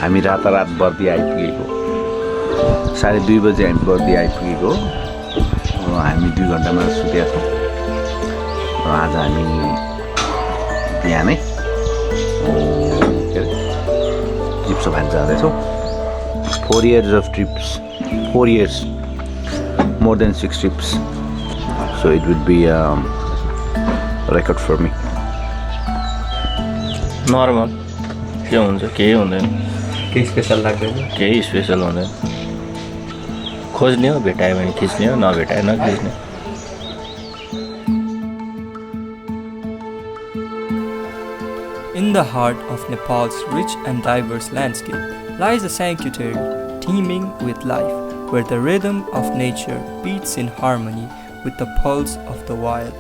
हामी रातारात बर्दिया आइपुगेको 2:30 बजे हामी बर्दिया आइपुगेको हामी 2 घण्टामा सुतेका छौँ र आज हामी बिहानै ट्रिप सफारी जाँदैछौँ 4 years of trips 4 years more than 6 trips so it would be a record for me normal के हुन्छ केही हुँदैन केही स्पेशल लाग्दैन केही स्पेशल हुँदैन खोज्ने हो भेटायो भने खिच्ने हो नभेटायो नखिच्ने In the heart of Nepal's rich and diverse landscape lies a sanctuary teeming with life, where the rhythm of nature beats in harmony with the pulse of the wild.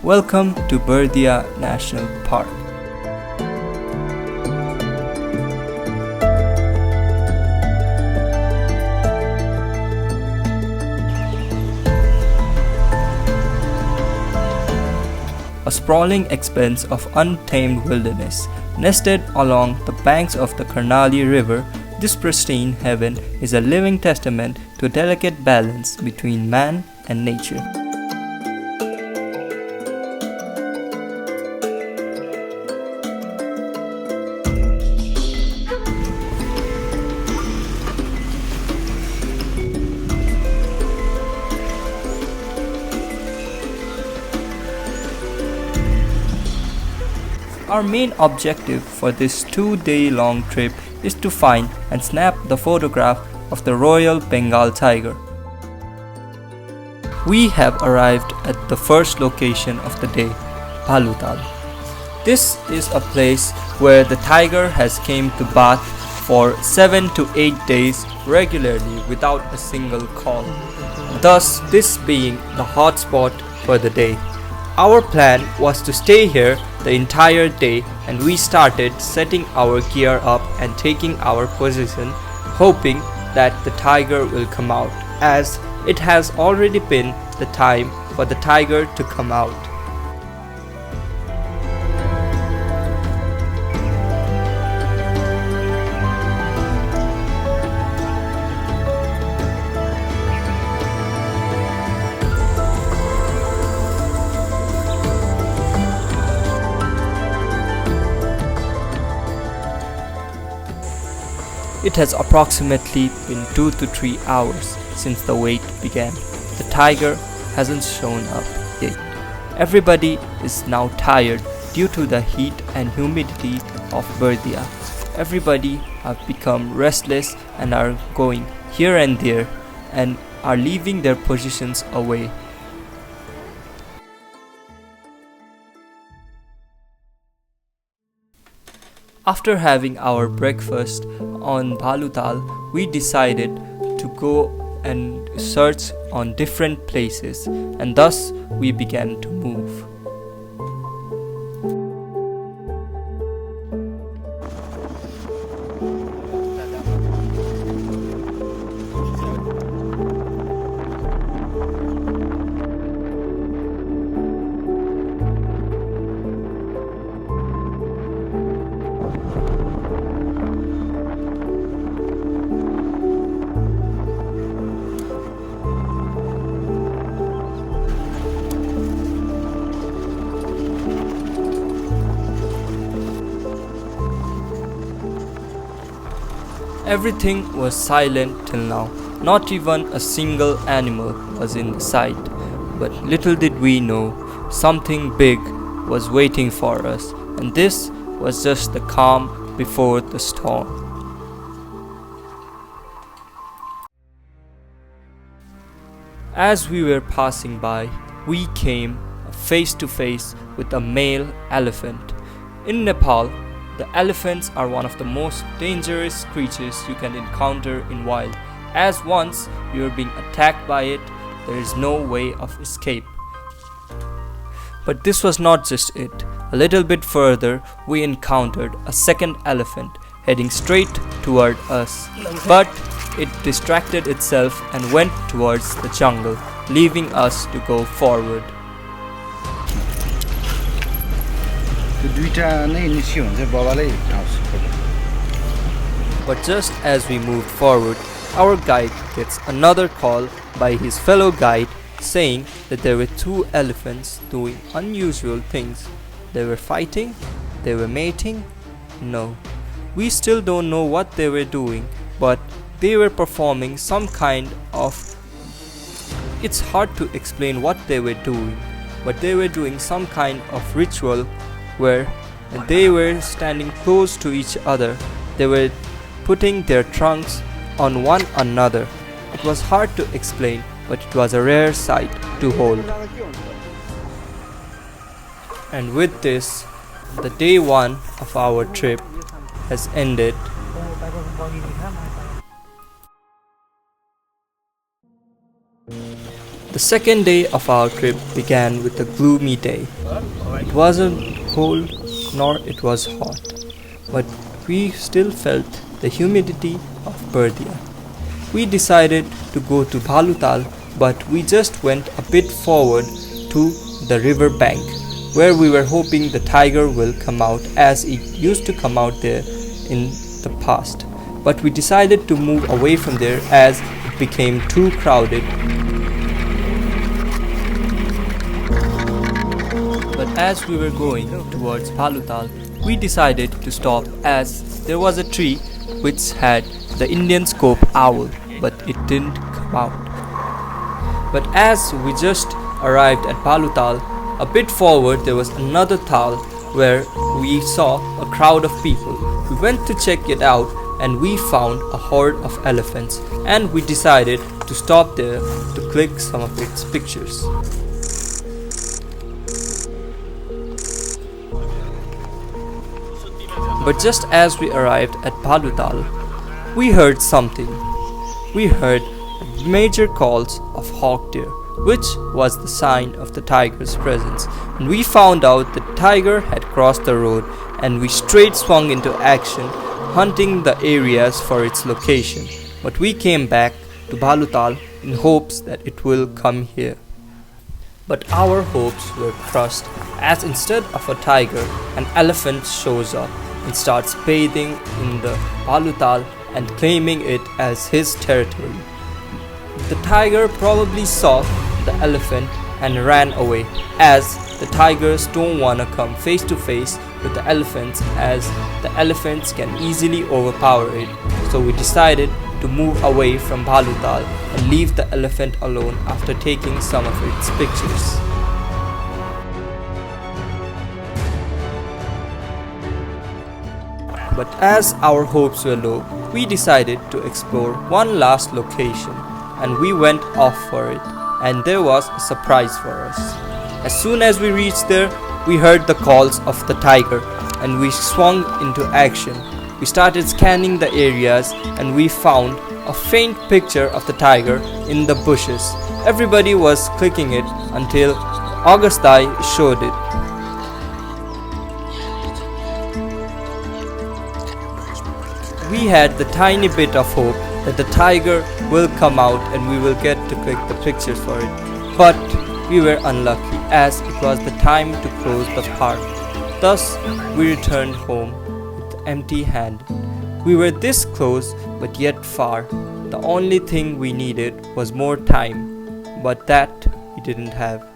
Welcome to Bardiya National Park. A sprawling expanse of untamed wilderness, nested along the banks of the Karnali River, this pristine heaven is a living testament to a delicate balance between man and nature. Our main objective for this 2-day-long trip is to find and snap the photograph of the Royal Bengal tiger. We have arrived at the first location of the day, Bhalutal. This is a place where the tiger has came to bath for 7 to 8 days regularly without a single call, thus this being the hotspot for the day. Our plan was to stay here the entire day, and we started setting our gear up and taking our position, hoping that the tiger will come out, as it has already been the time for the tiger to come out. It has approximately been 2 to 3 hours since the wait began. The tiger hasn't shown up yet. Everybody is now tired due to the heat and humidity of Bardiya. Everybody have become restless and are going here and there and are leaving their positions away. After having our breakfast on Bhalutal, we decided to go and search on different places, and thus we began to move. Everything was silent till now. Not even a single animal was in sight. But little did we know, something big was waiting for us, and this was just the calm before the storm. As we were passing by, we came face to face with a male elephant. In Nepal, the elephants are one of the most dangerous creatures you can encounter in wild, as once you are being attacked by it, there is no way of escape. But this was not just it. A little bit further, we encountered a second elephant heading straight toward us. But it distracted itself and went towards the jungle, leaving us to go forward. But just as we moved forward, our guide gets another call by his fellow guide saying that there were two elephants doing unusual things. They were fighting? They were mating? No. We still don't know what they were doing, but they were performing some kind of... It's hard to explain what they were doing, but they were doing some kind of ritual where they were standing close to each other. They were putting their trunks on one another. It was hard to explain, but it was a rare sight to hold. And with this, the day one of our trip has ended. The second day of our trip began with a gloomy day. It wasn't cold nor it was hot, but we still felt the humidity of Bardiya. We decided to go to Bhalutal, but we just went a bit forward to the river bank, where we were hoping the tiger will come out as it used to come out there in the past. But we decided to move away from there as it became too crowded. But as we were going towards Bhalutal, we decided to stop as there was a tree which had the Indian scope owl, but it didn't come out. But as we just arrived at Bhalutal, a bit forward there was another tal where we saw a crowd of people. We went to check it out and we found a horde of elephants, and we decided to stop there to click some of its pictures. But just as we arrived at Bhalutal, we heard something. We heard major calls of hawk deer, which was the sign of the tiger's presence. And we found out the tiger had crossed the road, and we straight swung into action, hunting the areas for its location. But we came back to Bhalutal in hopes that it will come here. But our hopes were crushed as instead of a tiger, an elephant shows up and starts bathing in the Bhalutal and claiming it as his territory. The tiger probably saw the elephant and ran away, as the tigers don't wanna come face to face with the elephants, as the elephants can easily overpower it. So we decided to move away from Bhalutal and leave the elephant alone after taking some of its pictures. But as our hopes were low, we decided to explore one last location, and we went off for it, and there was a surprise for us. As soon as we reached there, we heard the calls of the tiger, and we swung into action. We started scanning the areas, and we found a faint picture of the tiger in the bushes. Everybody was clicking it until Augustai showed it. We had the tiny bit of hope that the tiger will come out and we will get to click the pictures for it. But we were unlucky, as it was the time to close the park. Thus, we returned home with empty handed. We were this close, but yet far. The only thing we needed was more time, but that we didn't have.